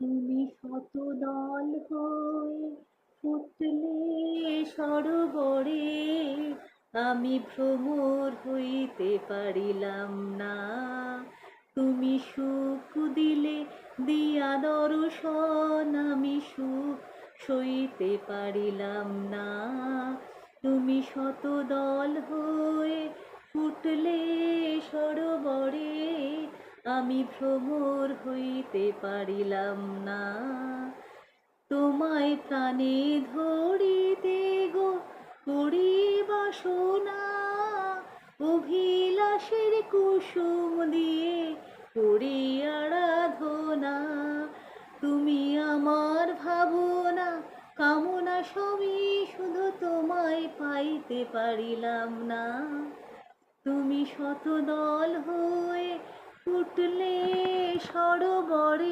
তুমি শতদল হয়ে ফুটলে সরোবরে, আমি ভ্রমর হইতে পারিলাম না। তুমি সুখ দিলে দিয়া দর্শন, আমি সুখ সইতে পারিলাম না। তুমি শতদল হয়ে ফুটলে সরোবরে, আমি ভ্রমর হইতে পারিলাম না। তোমায় প্রাণে ধরিতে গো করি বাসনা, অভিলাষের কুসুম দিয়ে করি আরাধনা। তুমি আমার ভাবনা কামনা সবই, শুধু তোমায় পাইতে পারিলাম না। তুমি শতদল হয়ে ফুটলে সরোবরে।